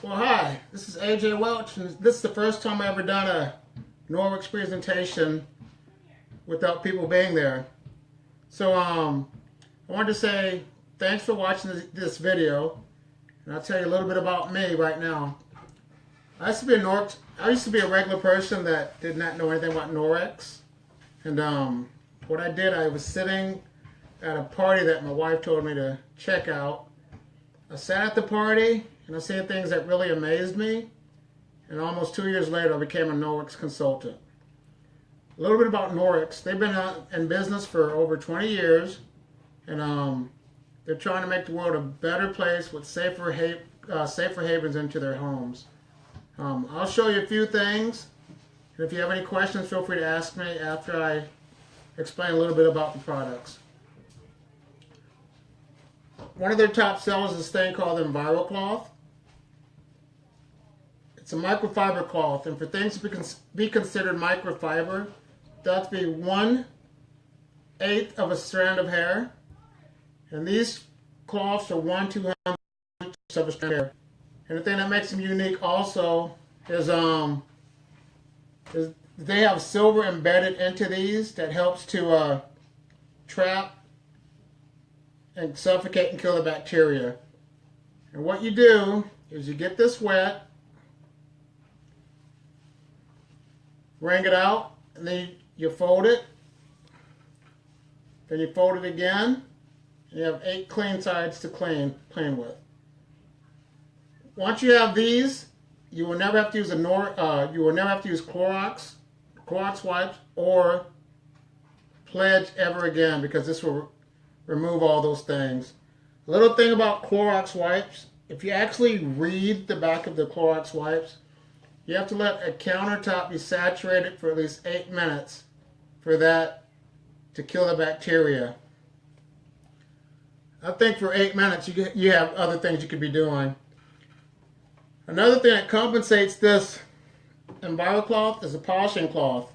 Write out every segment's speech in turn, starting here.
Well, hi, this is AJ Welch, and this is the first time I've ever done a Norwex presentation without people being there. So, I wanted to say thanks for watching this video, and I'll tell you a little bit about me right now. I used to be a regular person that did not know anything about Norwex, and what I did, I was sitting at a party that my wife told me to check out. I sat at the party and I seen things that really amazed me, and almost 2 years later I became a Norwex consultant. A little bit about Norwex. They've been in business for over 20 years, and they're trying to make the world a better place with safer havens into their homes. I'll show you a few things, and if you have any questions, feel free to ask me after I explain a little bit about the products. One of their top sellers is this thing called EnviroCloth. It's a microfiber cloth, and for things to be considered microfiber, that has to be 1/8 of a strand of hair. And these cloths are 1/200 of a strand of hair. And the thing that makes them unique also is they have silver embedded into these that helps to trap and suffocate and kill the bacteria. And what you do is you get this wet, wring it out, and then you fold it, then you fold it again, and you have 8 clean sides to clean with. Once you have these, you will never have to use Clorox wipes or Pledge ever again, because this will remove all those things. A little thing about Clorox wipes: if you actually read the back of the Clorox wipes, you have to let a countertop be saturated for at least 8 minutes for that to kill the bacteria. I think for 8 minutes you have other things you could be doing. Another thing that compensates this EnviroCloth is a polishing cloth.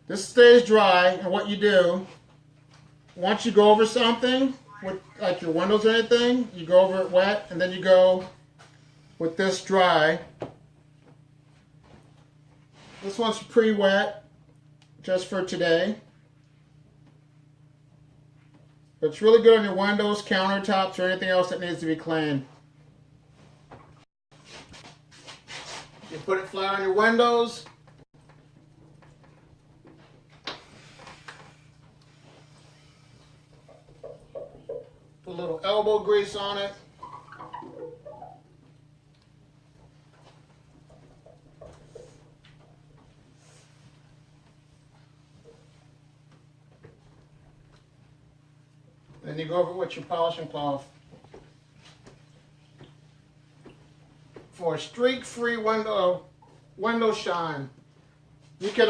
This stays dry, and what you do, once you go over something, with like your windows or anything, you go over it wet, and then you go with this dry. This one's pre-wet, just for today. But it's really good on your windows, countertops, or anything else that needs to be cleaned. You put it flat on your windows. Put a little elbow grease on it. Then you go over it with your polishing cloth. For a streak-free window shine. You can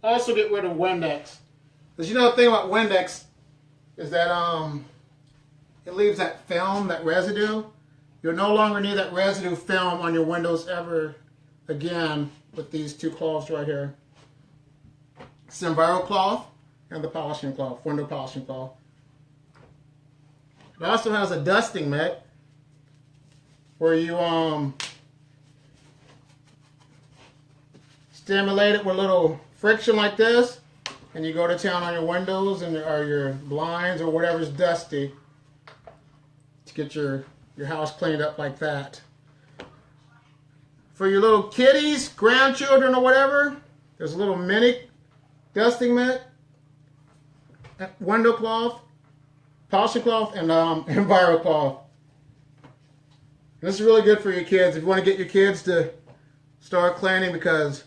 also get rid of Windex. Because you know the thing about Windex is that it leaves that film, that residue. You'll no longer need that residue film on your windows ever again with these two cloths right here. It's the EnviroCloth and the polishing cloth, window polishing cloth. It also has a dusting mitt where you stimulate it with a little friction like this, and you go to town on your windows or your blinds or whatever's dusty to get your house cleaned up like that. For your little kiddies, grandchildren, or whatever, there's a little mini dusting mitt, window cloth, polishing cloth, and EnviroCloth. This is really good for your kids if you want to get your kids to start cleaning, because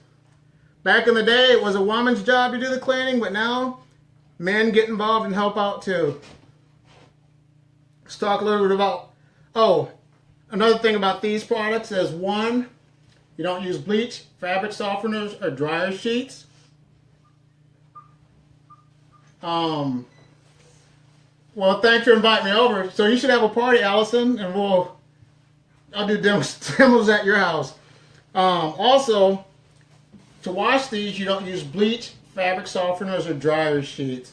back in the day it was a woman's job to do the cleaning, but now men get involved and help out too. Let's talk a little bit about, another thing about these products is, one, you don't use bleach, fabric softeners, or dryer sheets. Well, thanks for inviting me over. So you should have a party, Allison, and I'll do demos at your house. Also, to wash these, you don't use bleach, fabric softeners, or dryer sheets.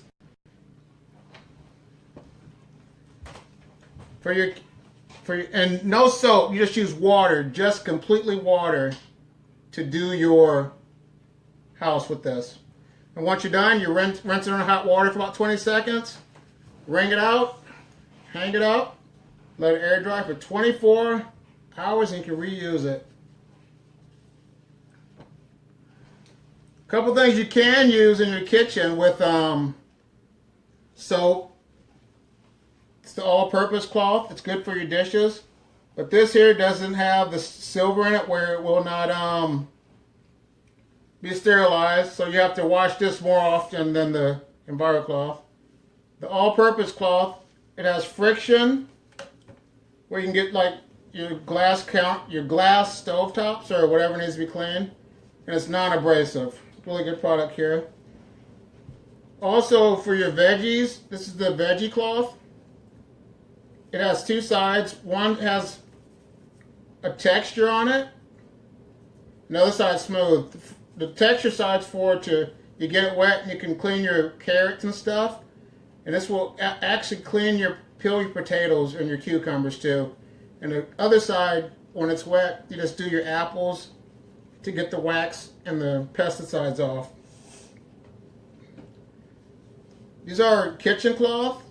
For your And no soap. You just use water, just completely water, to do your house with this. And once you're done, you rinse it in hot water for about 20 seconds. Wring it out, hang it up, let it air dry for 24 hours, and you can reuse it. A couple things you can use in your kitchen with soap. It's the all-purpose cloth. It's good for your dishes. But this here doesn't have the silver in it where it will not be sterilized. So you have to wash this more often than the EnviroCloth. The all-purpose cloth, it has friction where you can get like your glass stovetops or whatever needs to be cleaned. And it's non-abrasive. Really good product here. Also for your veggies, this is the veggie cloth. It has two sides. One has a texture on it. Another side's smooth. The texture side's for you get it wet and you can clean your carrots and stuff. And this will actually peel your potatoes and your cucumbers too. And the other side, when it's wet, you just do your apples to get the wax and the pesticides off. These are kitchen cloth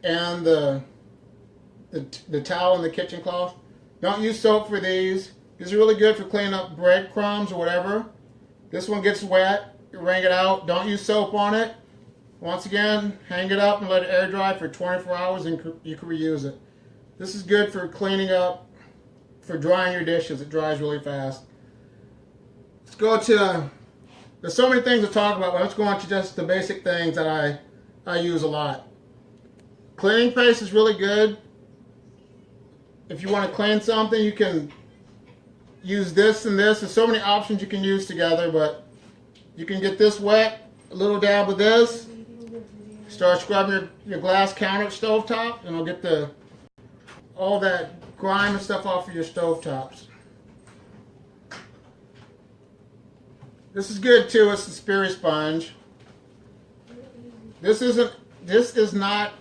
and the towel and the kitchen cloth. Don't use soap for these. These are really good for cleaning up breadcrumbs or whatever. This one gets wet, you wring it out. Don't use soap on it. Once again, hang it up and let it air dry for 24 hours and you can reuse it. This is good for cleaning up, for drying your dishes. It dries really fast. Let's go to, there's so many things to talk about, but let's go on to just the basic things that I use a lot. Cleaning paste is really good. If you want to clean something, you can use this and this. There's so many options you can use together, but you can get this wet, a little dab of this, start scrubbing your glass counter stovetop, and it'll get all that grime and stuff off of your stovetops. This is good too. It's the Spirit Sponge. This is not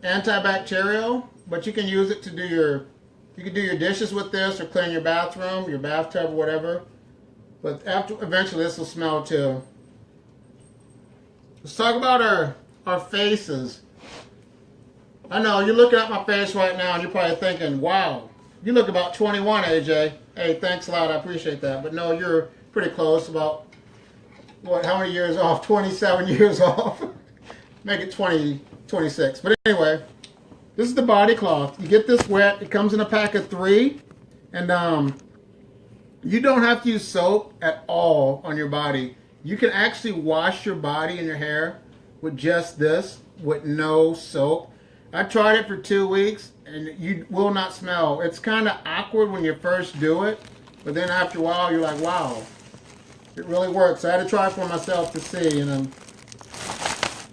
antibacterial, but you can use it to do your dishes with this, or clean your bathroom, your bathtub, or whatever. But eventually this will smell too. Let's talk about our faces. I know you're looking at my face right now and you're probably thinking, wow, you look about 21, AJ. Hey, thanks a lot, I appreciate that. But no, you're pretty close, about, how many years off? 27 years off. Make it 26. But anyway, this is the body cloth. You get this wet, it comes in a pack of 3. And you don't have to use soap at all on your body. You can actually wash your body and your hair with just this, with no soap. I tried it for 2 weeks, and you will not smell. It's kind of awkward when you first do it, but then after a while, you're like, wow, it really works. I had to try it for myself to see, and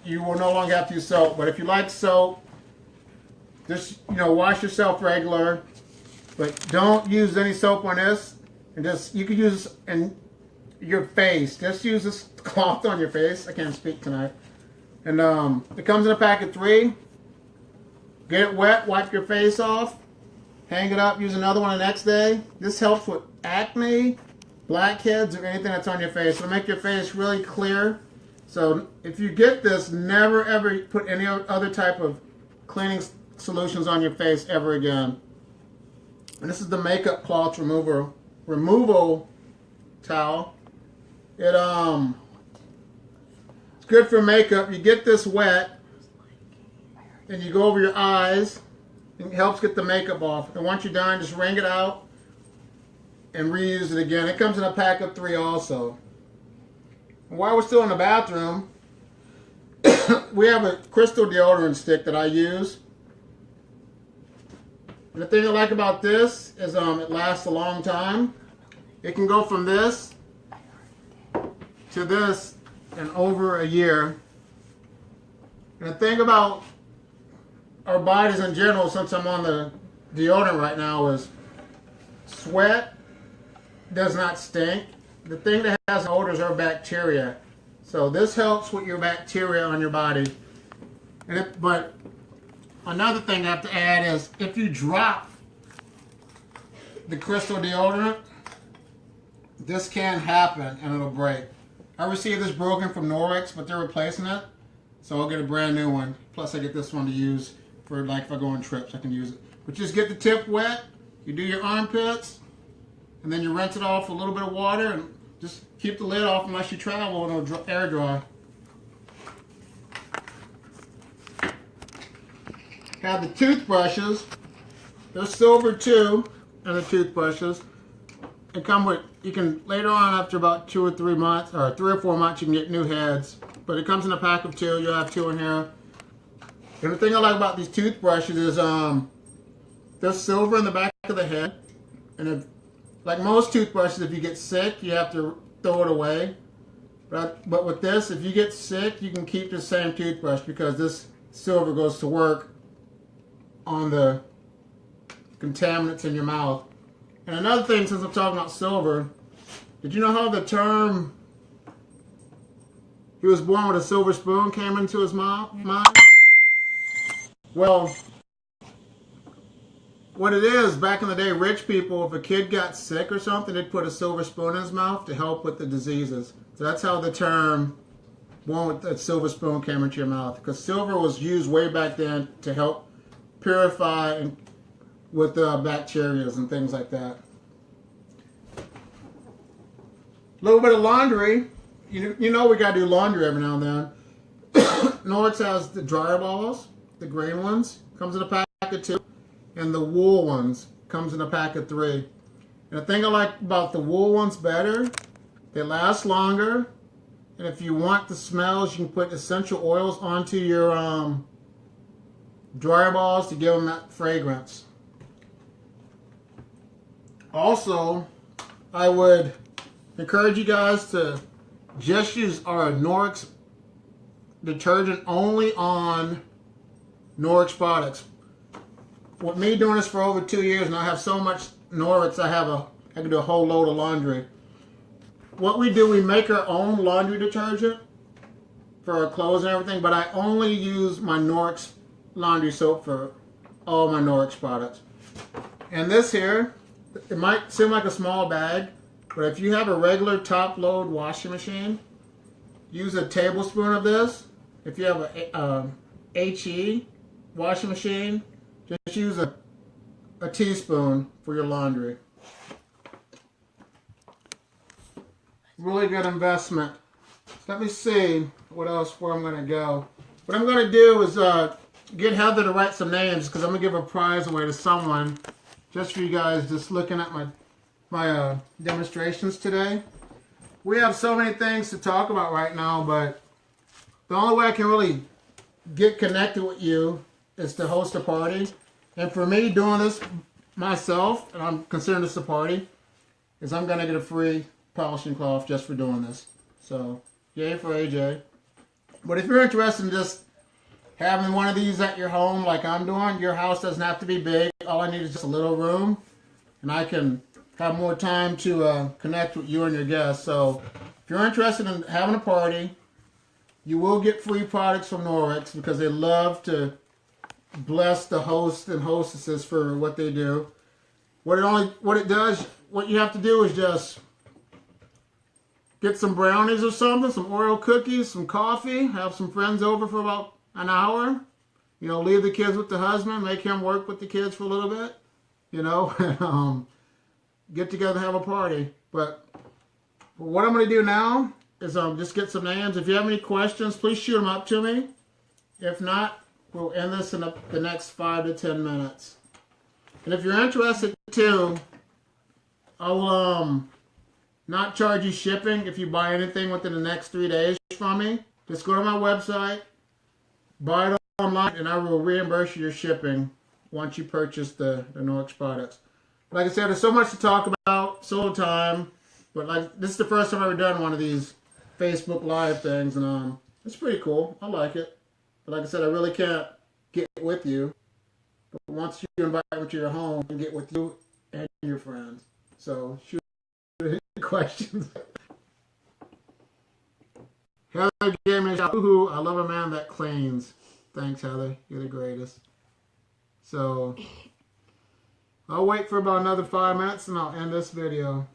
you will no longer have to use soap. But if you like soap, just wash yourself regular, but don't use any soap on this. And you can use this in your face. Just use this cloth on your face. I can't speak tonight. And it comes in a pack of 3. Get it wet, wipe your face off, hang it up, use another one the next day. This helps with acne, blackheads, or anything that's on your face. It'll make your face really clear. So if you get this, never ever put any other type of cleaning solutions on your face ever again. And this is the makeup cloth removal towel. It's good for makeup. You get this wet, and you go over your eyes. It helps get the makeup off. And once you're done, just wring it out and reuse it again. It comes in a pack of 3 also. And while we're still in the bathroom, we have a crystal deodorant stick that I use. And the thing I like about this is it lasts a long time. It can go from this to this in over a year. And the thing about our bodies in general, since I'm on the deodorant right now, is sweat does not stink. The thing that has odors are bacteria. So this helps with your bacteria on your body. But another thing I have to add is if you drop the crystal deodorant, this can happen and it'll break. I received this broken from Norwex, but they're replacing it. So I'll get a brand new one. Plus I get this one to use for like if I go on trips, I can use it. But just get the tip wet, you do your armpits, and then you rinse it off with a little bit of water and just keep the lid off unless you travel and it'll air dry. Have the toothbrushes. They're silver too, and the toothbrushes. They come with, you can later on after about 2 or 3 months, or 3 or 4 months, you can get new heads. But it comes in a pack of 2. You'll have 2 in here. And the thing I like about these toothbrushes is they're silver in the back of the head. And if, like most toothbrushes, if you get sick, you have to throw it away. But with this, if you get sick, you can keep the same toothbrush because this silver goes to work on the contaminants in your mouth. And another thing, since I'm talking about silver, did you know how the term "he was born with a silver spoon" came into his mind? Well, what it is, back in the day, rich people, if a kid got sick or something, they'd put a silver spoon in his mouth to help with the diseases. So that's how the term "born with a silver spoon" came into your mouth. Because silver was used way back then to help purify and with bacteria and things like that. A little bit of laundry. You know we got to do laundry every now and then. Norwex has the dryer balls, the green ones, comes in a pack of 2, and the wool ones comes in a pack of 3. And the thing I like about the wool ones better, they last longer, and if you want the smells, you can put essential oils onto your dryer balls to give them that fragrance. Also, I would encourage you guys to just use our Norwex detergent only on Norwex products. With me doing this for over 2 years and I have so much Norwex, I can do a whole load of laundry. What we do, we make our own laundry detergent for our clothes and everything, but I only use my Norwex laundry soap for all my Norwex products. And this here, it might seem like a small bag, but if you have a regular top load washing machine, use a tablespoon of this. If you have a HE washing machine, just use a teaspoon for your laundry. Really good investment. Let me see where I'm going to go. What I'm going to do is get Heather to write some names because I'm going to give a prize away to someone just for you guys just looking at my demonstrations today. We have so many things to talk about right now, but the only way I can really get connected with you is to host a party. And for me, doing this myself, and I'm considering this a party, is I'm going to get a free polishing cloth just for doing this. So, yay for AJ. But if you're interested in just having one of these at your home like I'm doing, your house doesn't have to be big. All I need is just a little room, and I can have more time to connect with you and your guests. So if you're interested in having a party, you will get free products from Norwex because they love to bless the hosts and hostesses for what they do. What you have to do is just get some brownies or something, some Oreo cookies, some coffee, have some friends over for about an hour. You know, leave the kids with the husband, make him work with the kids for a little bit. You know, get together and have a party. But what I'm going to do now is just get some names. If you have any questions, please shoot them up to me. If not, we'll end this in the next 5 to 10 minutes. And if you're interested too, I will not charge you shipping if you buy anything within the next 3 days from me. Just go to my website, buy it online, and I will reimburse you your shipping once you purchase the Norwex products. Like I said, there's so much to talk about, so little time. But like this is the first time I've ever done one of these Facebook Live things, and it's pretty cool. I like it. But like I said, I really can't get with you. But once you invite me to your home, I can get with you and your friends. So shoot any questions. Heather gave me a shout. I love a man that cleans. Thanks, Heather. You're the greatest. So, I'll wait for about another 5 minutes and I'll end this video.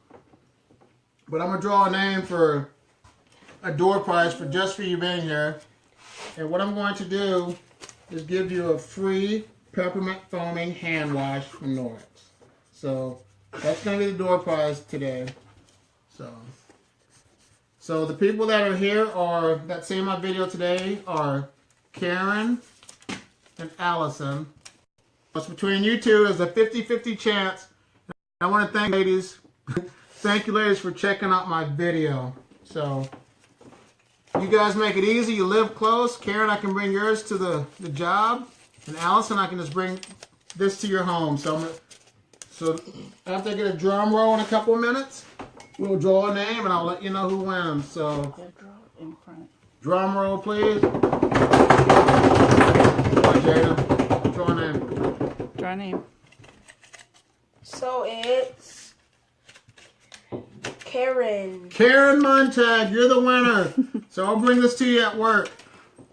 But I'm going to draw a name for a door prize for just for you being here. And what I'm going to do is give you a free peppermint foaming hand wash from Norwex. So, that's going to be the door prize today. So the people that are here or that see my video today are Karen and Allison. It's between you two. There's a 50-50 chance. I want to thank ladies. Thank you, ladies, for checking out my video. So you guys make it easy. You live close. Karen, I can bring yours to the job. And Allison, I can just bring this to your home. So after I get a drum roll in a couple of minutes, we'll draw a name and I'll let you know who wins. So In front. drum roll, please. Come on, Jada. Draw a name. Draw a name. So it's Karen. Karen Montag, you're the winner. So I'll bring this to you at work.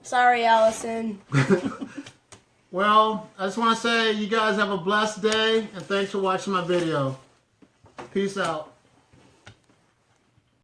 Sorry, Allison. Well, I just want to say you guys have a blessed day and thanks for watching my video. Peace out.